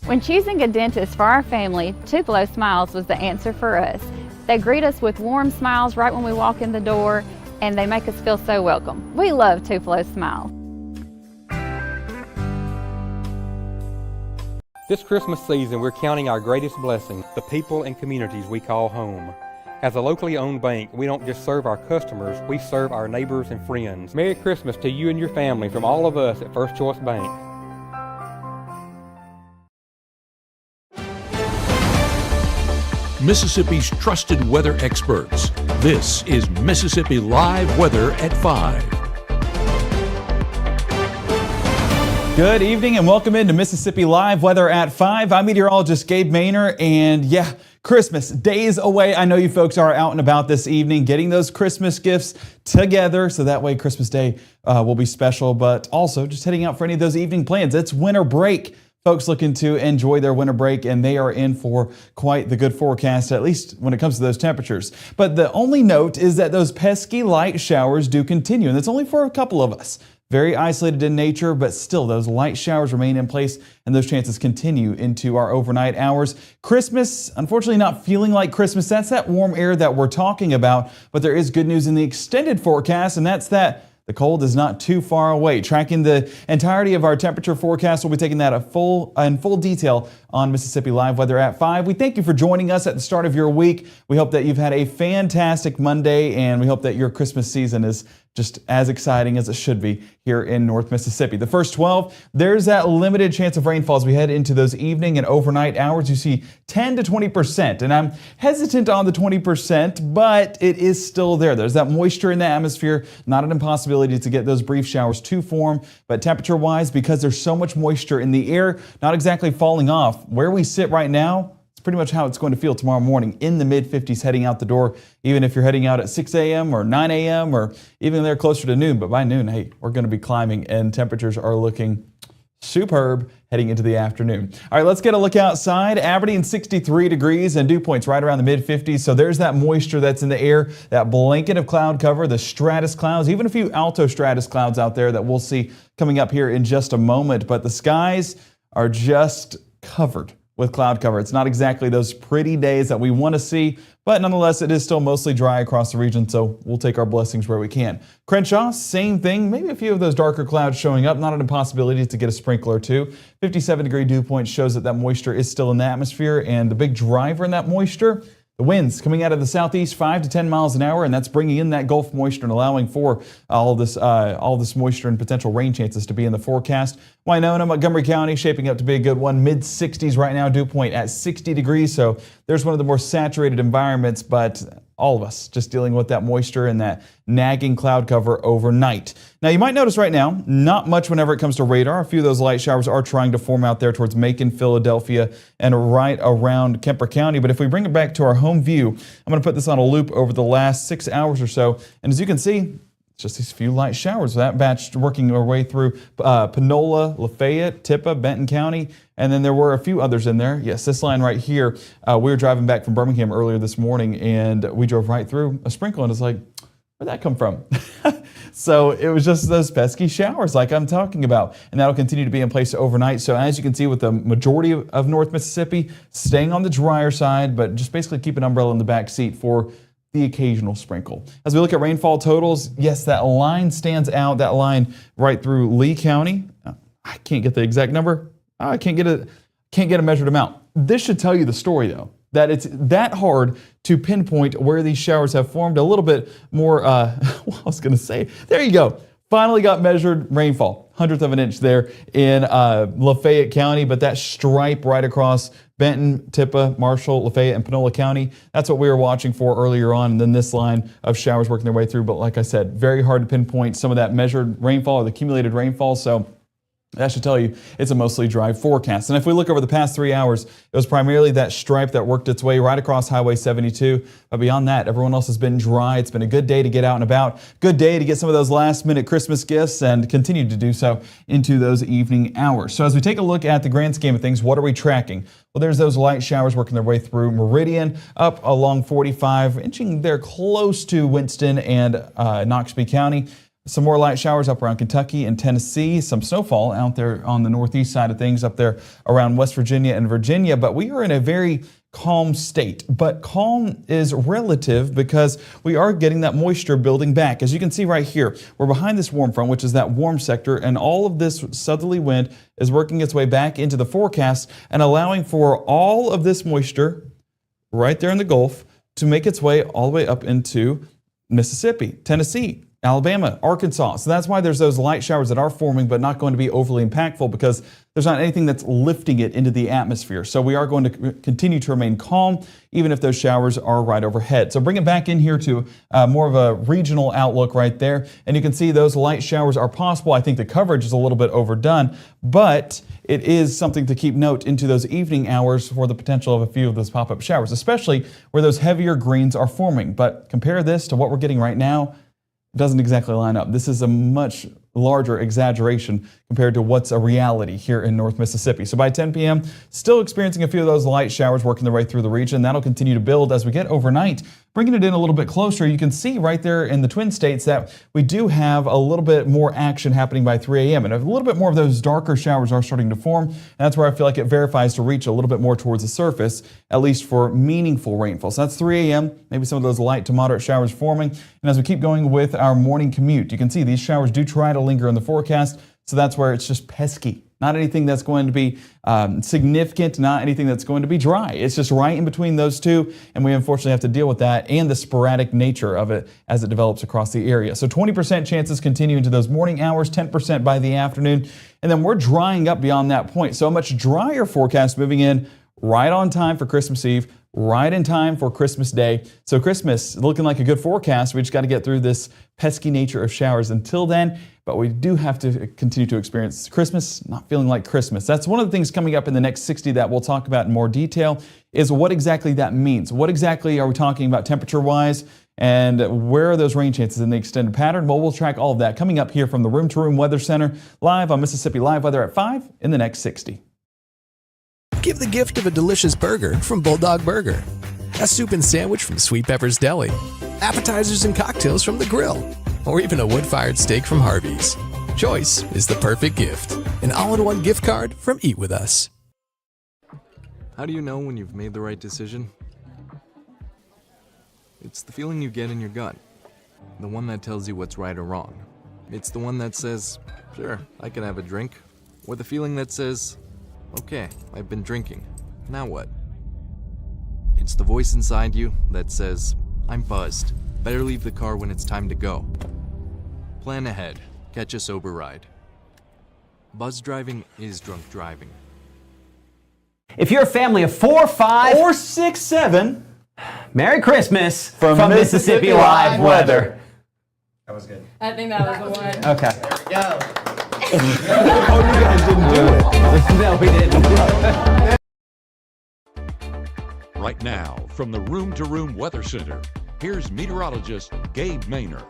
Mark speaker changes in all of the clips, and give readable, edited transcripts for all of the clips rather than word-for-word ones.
Speaker 1: When choosing a dentist for our family, Tupelo Smiles was the answer for us. They greet us with warm smiles right when we walk in the door, and they make us feel so welcome. We love Tupelo Smiles.
Speaker 2: This Christmas season, we're counting our greatest blessing, the people and communities we call home. As a locally owned bank, we don't just serve our customers, we serve our neighbors and friends. Merry Christmas to you and your family from all of us at First Choice Bank.
Speaker 3: Mississippi's trusted weather experts. This is Mississippi Live Weather at 5.
Speaker 4: Good evening and welcome into Mississippi Live Weather at 5. I'm meteorologist Gabe Maynor, and yeah, Christmas days away. I know you folks are out and about this evening getting those Christmas gifts together, so that way Christmas Day will be special, but also just heading out for any of those evening plans. It's winter break. Folks looking to enjoy their winter break, and they are in for quite the good forecast, at least when it comes to those temperatures. But the only note is that those pesky light showers do continue, and it's only for a couple of us. Very isolated in nature, but still those light showers remain in place, and those chances continue into our overnight hours. Christmas, unfortunately not feeling like Christmas. That's that warm air that we're talking about, but there is good news in the extended forecast, and that's that the cold is not too far away. Tracking the entirety of our temperature forecast, we'll be taking that in full detail on Mississippi Live Weather at 5. We thank you for joining us at the start of your week. We hope that you've had a fantastic Monday, and we hope that your Christmas season is just as exciting as it should be here in North Mississippi. The first 12, there's that limited chance of rainfall as we head into those evening and overnight hours. You see 10 to 20%, and I'm hesitant on the 20%, but it is still there. There's that moisture in the atmosphere, not an impossibility to get those brief showers to form, but temperature-wise, because there's so much moisture in the air, not exactly falling off. Where we sit right now, pretty much how it's going to feel tomorrow morning in the mid-50s heading out the door, even if you're heading out at 6 a.m. or 9 a.m. or even there closer to noon. But by noon, hey, we're going to be climbing and temperatures are looking superb heading into the afternoon. All right, let's get a look outside. Aberdeen 63 degrees and dew points right around the mid-50s. So there's that moisture that's in the air, that blanket of cloud cover, the stratus clouds, even a few alto stratus clouds out there that we'll see coming up here in just a moment. But the skies are just covered with cloud cover. It's not exactly those pretty days that we want to see, but nonetheless, it is still mostly dry across the region, so we'll take our blessings where we can. Crenshaw, same thing, maybe a few of those darker clouds showing up, not an impossibility to get a sprinkle or two. 57-degree dew point shows that moisture is still in the atmosphere, and the big driver in that moisture, the winds coming out of the southeast, 5 to 10 miles an hour, and that's bringing in that Gulf moisture and allowing for all this moisture and potential rain chances to be in the forecast. Winona, Montgomery County shaping up to be a good one. Mid-60s right now, dew point at 60 degrees, so there's one of the more saturated environments, but all of us just dealing with that moisture and that nagging cloud cover overnight. Now you might notice right now, not much whenever it comes to radar. A few of those light showers are trying to form out there towards Macon, Philadelphia, and right around Kemper County. But if we bring it back to our home view, I'm going to put this on a loop over the last 6 hours or so. And as you can see, just these few light showers. That batch working our way through Panola, Lafayette, Tippah, Benton County, and then there were a few others in there. Yes, this line right here, we were driving back from Birmingham earlier this morning, and we drove right through a sprinkle, and it's like, where'd that come from? So it was just those pesky showers like I'm talking about, and that'll continue to be in place overnight. So as you can see with the majority of North Mississippi, staying on the drier side, but just basically keep an umbrella in the back seat for the occasional sprinkle. As we look at rainfall totals, yes, that line stands out, that line right through Lee County. I can't get the exact number. I can't get a measured amount. This should tell you the story, though, that it's that hard to pinpoint where these showers have formed. A little bit more, I was going to say, there you go. Finally got measured rainfall, 1/100 of an inch there in Lafayette County, but that stripe right across Benton, Tippah, Marshall, Lafayette, and Panola County, that's what we were watching for earlier on, and then this line of showers working their way through. But like I said, very hard to pinpoint some of that measured rainfall or the accumulated rainfall, so that should tell you it's a mostly dry forecast. And if we look over the past 3 hours, it was primarily that stripe that worked its way right across Highway 72. But beyond that, everyone else has been dry. It's been a good day to get out and about. Good day to get some of those last-minute Christmas gifts and continue to do so into those evening hours. So as we take a look at the grand scheme of things, what are we tracking? Well, there's those light showers working their way through Meridian, up along 45, inching there close to Winston and Noxubee County. Some more light showers up around Kentucky and Tennessee. Some snowfall out there on the northeast side of things up there around West Virginia and Virginia. But we are in a very calm state. But calm is relative because we are getting that moisture building back. As you can see right here, we're behind this warm front, which is that warm sector. And all of this southerly wind is working its way back into the forecast and allowing for all of this moisture right there in the Gulf to make its way all the way up into Mississippi, Tennessee, Alabama, Arkansas. So that's why there's those light showers that are forming but not going to be overly impactful because there's not anything that's lifting it into the atmosphere. So we are going to continue to remain calm even if those showers are right overhead. So bring it back in here to more of a regional outlook right there. And you can see those light showers are possible. I think the coverage is a little bit overdone, but it is something to keep note into those evening hours for the potential of a few of those pop-up showers, especially where those heavier greens are forming. But compare this to what we're getting right now. Doesn't exactly line up. This is a much larger exaggeration compared to what's a reality here in North Mississippi. So by 10 p.m., still experiencing a few of those light showers working their way through the region. That'll continue to build as we get overnight. Bringing it in a little bit closer, you can see right there in the Twin States that we do have a little bit more action happening by 3 a.m. and a little bit more of those darker showers are starting to form. And that's where I feel like it verifies to reach a little bit more towards the surface, at least for meaningful rainfall. So that's 3 a.m., maybe some of those light to moderate showers forming. And as we keep going with our morning commute, you can see these showers do try to linger in the forecast. So that's where it's just pesky. Not anything that's going to be significant, not anything that's going to be dry. It's just right in between those two, and we unfortunately have to deal with that and the sporadic nature of it as it develops across the area. So 20% chances continue into those morning hours, 10% by the afternoon, and then we're drying up beyond that point. So a much drier forecast moving in right on time for Christmas Eve, right in time for Christmas Day. So Christmas looking like a good forecast. We just got to get through this pesky nature of showers until then. But we do have to continue to experience Christmas not feeling like Christmas. That's one of the things coming up in the next 60 that we'll talk about in more detail is what exactly that means. What exactly are we talking about temperature-wise? And where are those rain chances in the extended pattern? Well, we'll track all of that coming up here from the Room to Room Weather Center live on Mississippi Live Weather at 5 in the next 60.
Speaker 5: Give the gift of a delicious burger from Bulldog Burger, a soup and sandwich from Sweet Pepper's Deli, appetizers and cocktails from The Grill, or even a wood-fired steak from Harvey's. Choice is the perfect gift. An all-in-one gift card from Eat With Us.
Speaker 6: How do you know when you've made the right decision? It's the feeling you get in your gut. The one that tells you what's right or wrong. It's the one that says, sure, I can have a drink. Or the feeling that says, okay, I've been drinking. Now what? It's the voice inside you that says, I'm buzzed. Better leave the car when it's time to go. Plan ahead. Catch a sober ride. Buzz driving is drunk driving.
Speaker 7: If you're a family of 4, 5,
Speaker 4: Or 6, 7.
Speaker 7: Merry Christmas from Mississippi Live Weather.
Speaker 4: That was good.
Speaker 8: I think that was the one.
Speaker 7: Okay.
Speaker 8: Go.
Speaker 4: Oh, you guys didn't do it.
Speaker 7: No, we didn't.
Speaker 3: Right now, from the Room to Room Weather Center, here's meteorologist Gabe Maynor.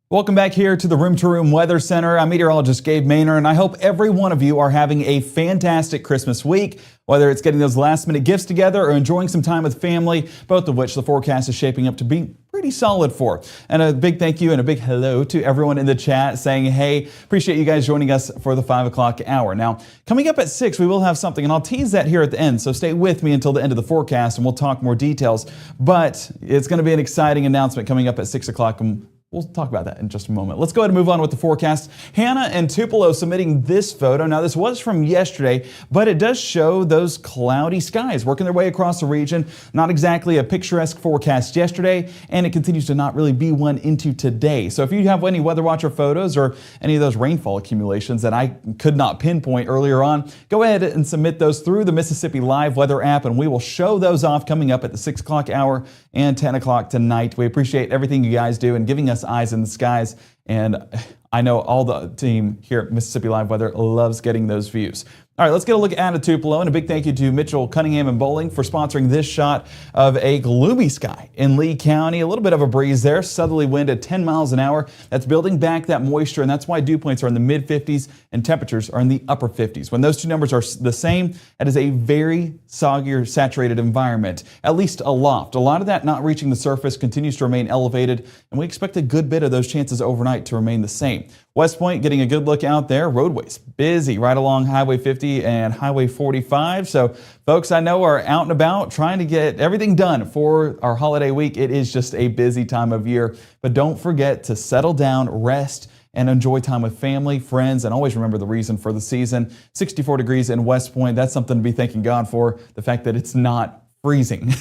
Speaker 4: Welcome back here to the Room to Room Weather Center. I'm meteorologist Gabe Maynor, and I hope every one of you are having a fantastic Christmas week, whether it's getting those last-minute gifts together or enjoying some time with family, both of which the forecast is shaping up to be pretty solid for. And a big thank you and a big hello to everyone in the chat saying, hey, appreciate you guys joining us for the 5 o'clock hour. Now, coming up at 6, we will have something, and I'll tease that here at the end, so stay with me until the end of the forecast, and we'll talk more details. But it's going to be an exciting announcement coming up at 6 o'clock, and we'll talk about that in just a moment. Let's go ahead and move on with the forecast. Hannah and Tupelo submitting this photo. Now, this was from yesterday, but it does show those cloudy skies working their way across the region. Not exactly a picturesque forecast yesterday, and it continues to not really be one into today. So if you have any Weather Watcher photos or any of those rainfall accumulations that I could not pinpoint earlier on, go ahead and submit those through the Mississippi Live Weather app, and we will show those off coming up at the 6 o'clock hour and 10 o'clock tonight. We appreciate everything you guys do and giving us eyes in the skies, and I know all the team here at Mississippi Live Weather loves getting those views. All right, let's get a look at Tupelo, and a big thank you to Mitchell, Cunningham, and Bowling for sponsoring this shot of a gloomy sky in Lee County. A little bit of a breeze there, southerly wind at 10 miles an hour. That's building back that moisture, and that's why dew points are in the mid-50s and temperatures are in the upper 50s. When those two numbers are the same, that is a very soggy or saturated environment, at least aloft. A lot of that not reaching the surface continues to remain elevated, and we expect a good bit of those chances overnight to remain the same. West Point getting a good look out there. Roadways busy right along Highway 50 and Highway 45. So folks I know are out and about trying to get everything done for our holiday week. It is just a busy time of year, but don't forget to settle down, rest, and enjoy time with family, friends, and always remember the reason for the season. 64 degrees in West Point. That's something to be thanking God for, the fact that it's not freezing.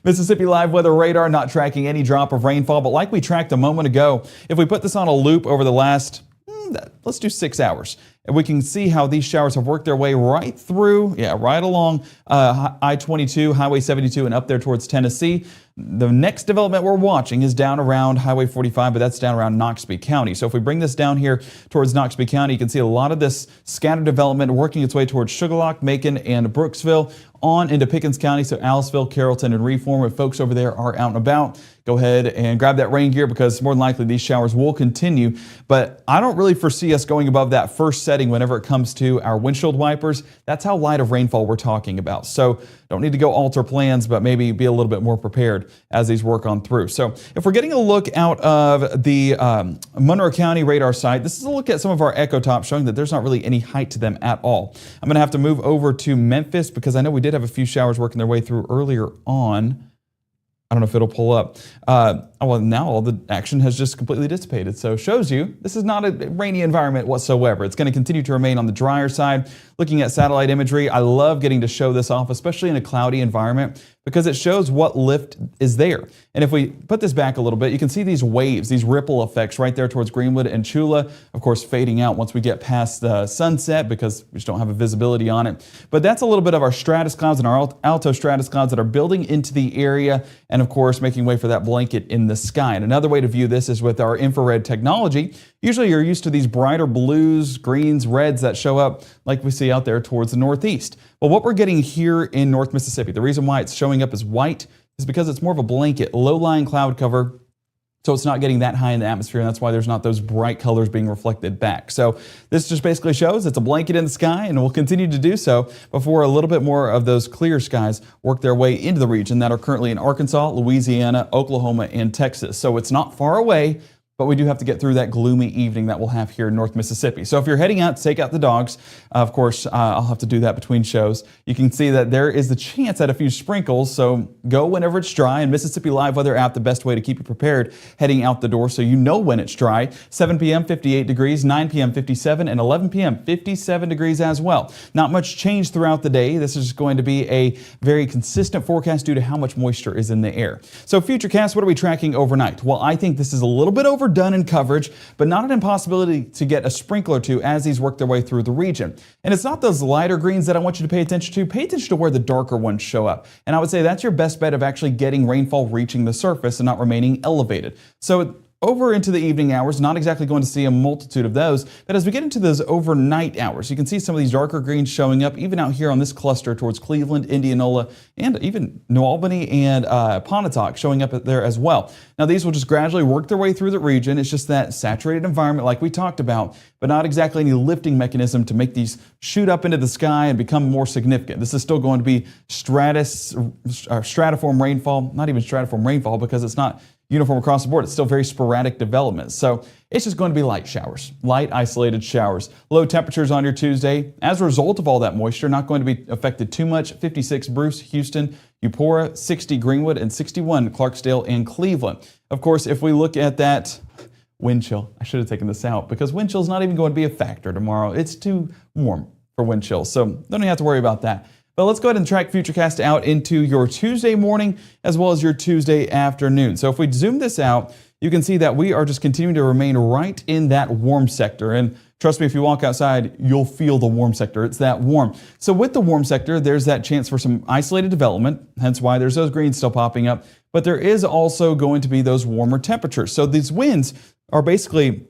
Speaker 4: Mississippi Live Weather Radar not tracking any drop of rainfall, but like we tracked a moment ago, if we put this on a loop over the last let's do 6 hours. And we can see how these showers have worked their way right through, right along I-22, Highway 72, and up there towards Tennessee. The next development we're watching is down around Highway 45, but that's down around Noxubee County. So if we bring this down here towards Noxubee County, you can see a lot of this scattered development working its way towards Sugarlock, Macon, and Brooksville, on into Pickens County, so Aliceville, Carrollton, and Reform. If folks over there are out and about, go ahead and grab that rain gear because more than likely these showers will continue. But I don't really foresee us going above that first setting whenever it comes to our windshield wipers. That's how light of rainfall we're talking about. So don't need to go alter plans, but maybe be a little bit more prepared as these work on through. So if we're getting a look out of the Monroe County radar site, this is a look at some of our echo tops showing that there's not really any height to them at all. I'm going to have to move over to Memphis because I know we did have a few showers working their way through earlier on. I don't know if it'll pull up. Well, now all the action has just completely dissipated. So shows you this is not a rainy environment whatsoever. It's going to continue to remain on the drier side. Looking at satellite imagery, I love getting to show this off, especially in a cloudy environment, because it shows what lift is there. And if we put this back a little bit, you can see these waves, these ripple effects right there towards Greenwood and Chula, of course fading out once we get past the sunset because we just don't have a visibility on it. But that's a little bit of our stratus clouds and our alto stratus clouds that are building into the area and of course making way for that blanket in the sky. And another way to view this is with our infrared technology. Usually you're used to these brighter blues, greens, reds that show up like we see out there towards the northeast. Well, what we're getting here in North Mississippi, the reason why it's showing up as white is because it's more of a blanket, low-lying cloud cover, so it's not getting that high in the atmosphere, and that's why there's not those bright colors being reflected back. So this just basically shows it's a blanket in the sky, and will continue to do so before a little bit more of those clear skies work their way into the region that are currently in Arkansas, Louisiana, Oklahoma, and Texas. So it's not far away, but we do have to get through that gloomy evening that we'll have here in North Mississippi. So if you're heading out to take out the dogs, of course, I'll have to do that between shows. You can see that there is the chance at a few sprinkles, so go whenever it's dry. And Mississippi Live Weather app, the best way to keep you prepared heading out the door so you know when it's dry. 7 p.m., 58 degrees, 9 p.m., 57, and 11 p.m., 57 degrees as well. Not much change throughout the day. This is going to be a very consistent forecast due to how much moisture is in the air. So Futurecast, what are we tracking overnight? Well, I think this is a little bit overdone in coverage, but not an impossibility to get a sprinkle or two as these work their way through the region. And it's not those lighter greens that I want you to pay attention to. Pay attention to where the darker ones show up. And I would say that's your best bet of actually getting rainfall reaching the surface and not remaining elevated. So over into the evening hours, not exactly going to see a multitude of those, but as we get into those overnight hours, you can see some of these darker greens showing up even out here on this cluster towards Cleveland, Indianola, and even New Albany and Pontotoc showing up there as well. Now these will just gradually work their way through the region. It's just that saturated environment like we talked about, but not exactly any lifting mechanism to make these shoot up into the sky and become more significant. This is still going to be stratiform rainfall, not even stratiform rainfall because it's not uniform across the board. It's still very sporadic development. So it's just going to be light showers, light isolated showers. Low temperatures on your Tuesday. As a result of all that moisture, not going to be affected too much. 56 Bruce, Houston, Eupora, 60 Greenwood, and 61 Clarksdale and Cleveland. Of course, if we look at that wind chill, I should have taken this out because wind chill is not even going to be a factor tomorrow. It's too warm for wind chill, so don't even have to worry about that. But let's go ahead and track Futurecast out into your Tuesday morning as well as your Tuesday afternoon. So if we zoom this out, you can see that we are just continuing to remain right in that warm sector. And trust me, if you walk outside, you'll feel the warm sector. It's that warm. So with the warm sector, there's that chance for some isolated development, hence why there's those greens still popping up. But there is also going to be those warmer temperatures. So these winds are basically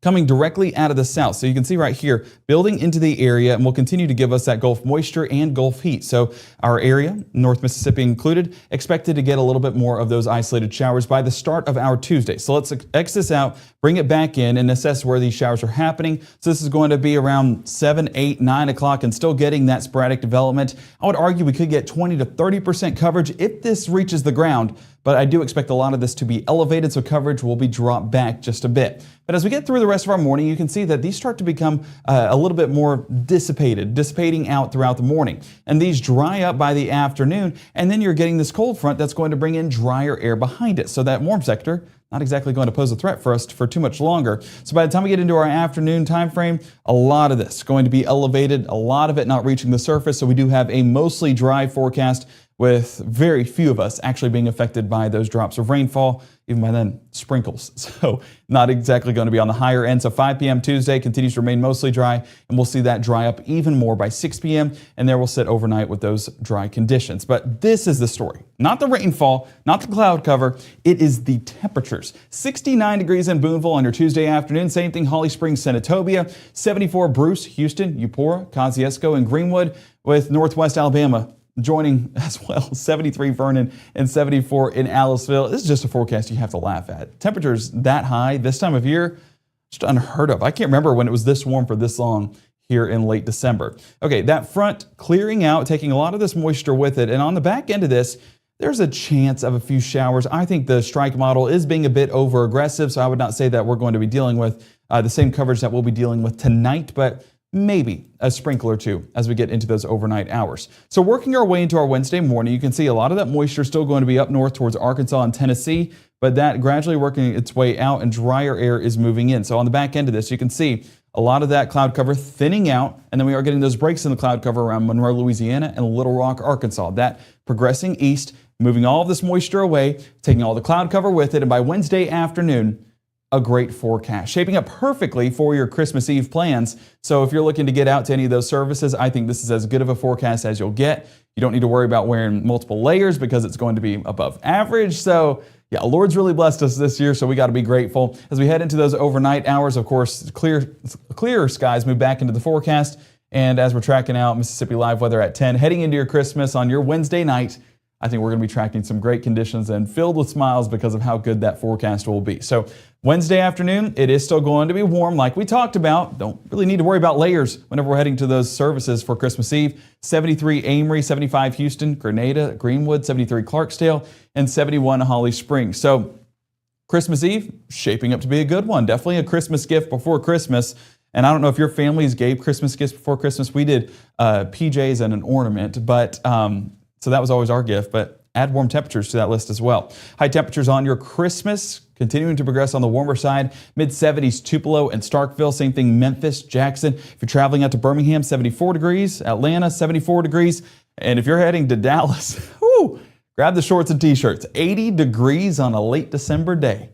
Speaker 4: coming directly out of the south. So you can see right here, building into the area, and will continue to give us that Gulf moisture and Gulf heat. So our area, North Mississippi included, expected to get a little bit more of those isolated showers by the start of our Tuesday. So let's X this out, bring it back in, and assess where these showers are happening. So this is going to be around 7, 8, 9 o'clock and still getting that sporadic development. I would argue we could get 20 to 30% coverage if this reaches the ground, but I do expect a lot of this to be elevated, so coverage will be dropped back just a bit. But as we get through the rest of our morning, you can see that these start to become a little bit more dissipating out throughout the morning. And these dry up by the afternoon, and then you're getting this cold front that's going to bring in drier air behind it. So that warm sector, not exactly going to pose a threat for us for too much longer. So by the time we get into our afternoon time frame, a lot of this going to be elevated, a lot of it not reaching the surface. So we do have a mostly dry forecast with very few of us actually being affected by those drops of rainfall, even by then sprinkles. So not exactly going to be on the higher end. So 5 p.m. Tuesday continues to remain mostly dry, and we'll see that dry up even more by 6 p.m. and there we'll sit overnight with those dry conditions. But this is the story. Not the rainfall, not the cloud cover, it is the temperatures. 69 degrees in Boonville on your Tuesday afternoon. Same thing Holly Springs, Senatobia. 74 Bruce, Houston, Eupora, Kosciuszko, and Greenwood, with Northwest Alabama joining as well. 73 Vernon and 74 in Aliceville. This is just a forecast you have to laugh at. Temperatures that high this time of year, just unheard of. I can't remember when it was this warm for this long here in late December. Okay, that front clearing out, taking a lot of this moisture with it. And on the back end of this, there's a chance of a few showers. I think the strike model is being a bit over aggressive, so I would not say that we're going to be dealing with the same coverage that we'll be dealing with tonight, but maybe a sprinkle or two as we get into those overnight hours. So working our way into our Wednesday morning, you can see a lot of that moisture still going to be up north towards Arkansas and Tennessee, but that gradually working its way out and drier air is moving in. So on the back end of this, you can see a lot of that cloud cover thinning out, and then we are getting those breaks in the cloud cover around Monroe, Louisiana and Little Rock, Arkansas. That progressing east, moving all of this moisture away, taking all the cloud cover with it, and by Wednesday afternoon, a great forecast, shaping up perfectly for your Christmas Eve plans. So if you're looking to get out to any of those services, I think this is as good of a forecast as you'll get. You don't need to worry about wearing multiple layers because it's going to be above average. So yeah, Lord's really blessed us this year, so we got to be grateful. As we head into those overnight hours, of course, clearer skies move back into the forecast. And as we're tracking out Mississippi Live weather at 10, heading into your Christmas on your Wednesday night, I think we're going to be tracking some great conditions and filled with smiles because of how good that forecast will be. So Wednesday afternoon, it is still going to be warm like we talked about. Don't really need to worry about layers whenever we're heading to those services for Christmas Eve. 73 Amory, 75 Houston, Grenada, Greenwood, 73 Clarksdale, and 71 Holly Springs. So Christmas Eve, shaping up to be a good one. Definitely a Christmas gift before Christmas. And I don't know if your families gave Christmas gifts before Christmas. We did PJs and an ornament, but so that was always our gift, but add warm temperatures to that list as well. High temperatures on your Christmas, continuing to progress on the warmer side. Mid-70s, Tupelo and Starkville. Same thing, Memphis, Jackson. If you're traveling out to Birmingham, 74 degrees. Atlanta, 74 degrees. And if you're heading to Dallas, grab the shorts and t-shirts. 80 degrees on a late December day.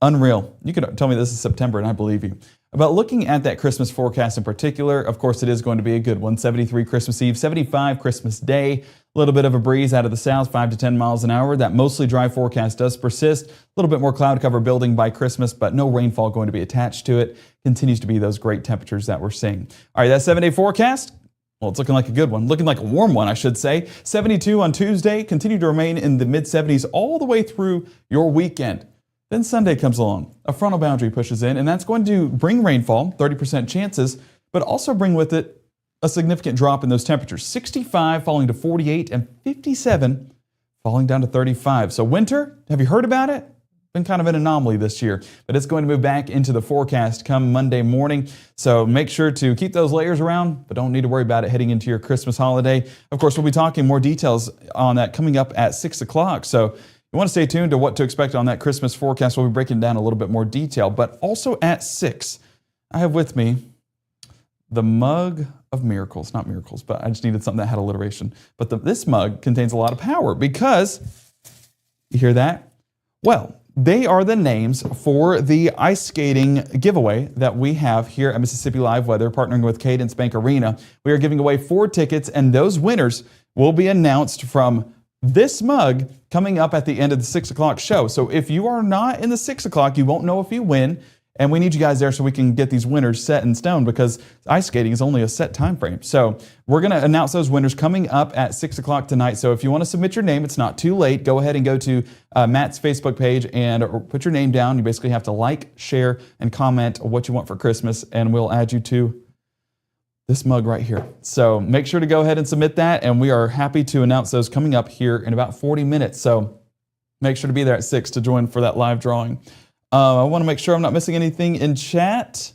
Speaker 4: Unreal. You could tell me this is September and I believe you. But looking at that Christmas forecast in particular, of course, it is going to be a good one. 73 Christmas Eve, 75 Christmas Day. A little bit of a breeze out of the south, 5 to 10 miles an hour. That mostly dry forecast does persist. A little bit more cloud cover building by Christmas, but no rainfall going to be attached to it. Continues to be those great temperatures that we're seeing. All right, that 7-day forecast. Well, it's looking like a good one. Looking like a warm one, I should say. 72 on Tuesday. Continue to remain in the mid-70s all the way through your weekend. Then Sunday comes along. A frontal boundary pushes in, and that's going to bring rainfall, 30% chances, but also bring with it a significant drop in those temperatures. 65 falling to 48 and 57 falling down to 35. So winter, have you heard about it? Been kind of an anomaly this year, but it's going to move back into the forecast come Monday morning. So make sure to keep those layers around, but don't need to worry about it heading into your Christmas holiday. Of course, we'll be talking more details on that coming up at 6 o'clock. So you want to stay tuned to what to expect on that Christmas forecast. We'll be breaking down a little bit more detail, but also at 6, I have with me the mug of miracles. Not miracles, but I just needed something that had alliteration. But this mug contains a lot of power because, you hear that? Well, they are the names for the ice skating giveaway that we have here at Mississippi Live Weather, partnering with Cadence Bank Arena. We are giving away 4 tickets, and those winners will be announced from this mug coming up at the end of the 6 o'clock show. So if you are not in the 6 o'clock, you won't know if you win. And we need you guys there so we can get these winners set in stone, because ice skating is only a set time frame. So we're going to announce those winners coming up at 6 o'clock tonight. So if you want to submit your name, it's not too late. Go ahead and go to Matt's Facebook page and put your name down. You basically have to like, share, and comment what you want for Christmas, and we'll add you to this mug right here. So make sure to go ahead and submit that, and we are happy to announce those coming up here in about 40 minutes. So make sure to be there at 6 to join for that live drawing. I want to make sure I'm not missing anything in chat.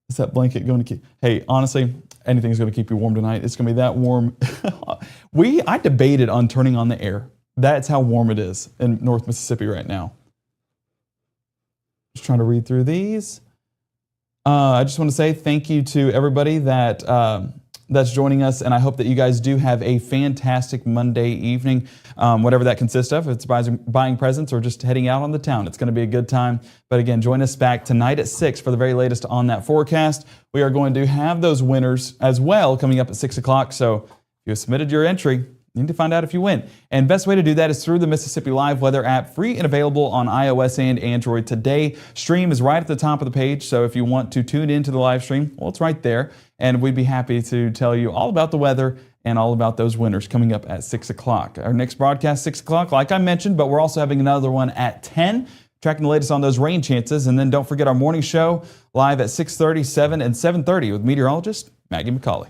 Speaker 4: Is that blanket going to keep? Hey, honestly, anything's going to keep you warm tonight. It's going to be that warm. I debated on turning on the air. That's how warm it is in North Mississippi right now. Just trying to read through these. I just want to say thank you to everybody that's joining us, and I hope that you guys do have a fantastic Monday evening, whatever that consists of. If it's buying presents or just heading out on the town, it's going to be a good time. But again, join us back tonight at 6 for the very latest on that forecast. We are going to have those winners as well coming up at 6 o'clock. So if you have submitted your entry, you need to find out if you win. And best way to do that is through the Mississippi Live Weather app, free and available on iOS and Android today. Stream is right at the top of the page, so if you want to tune into the live stream, well, it's right there. And we'd be happy to tell you all about the weather and all about those winners coming up at 6 o'clock. Our next broadcast, 6 o'clock, like I mentioned, but we're also having another one at 10, tracking the latest on those rain chances. And then don't forget our morning show live at 6:30, 7, and 7:30 with meteorologist Maggie McCauley.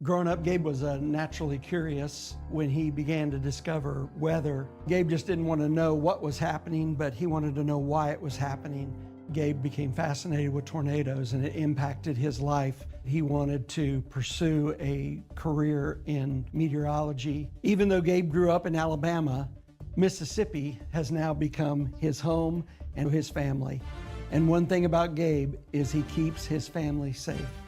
Speaker 8: Growing up, Gabe was naturally curious. When he began to discover weather, Gabe just didn't want to know what was happening, but he wanted to know why it was happening. Gabe became fascinated with tornadoes, and it impacted his life. He wanted to pursue a career in meteorology. Even though Gabe grew up in Alabama, Mississippi has now become his home and his family. And one thing about Gabe is he keeps his family safe.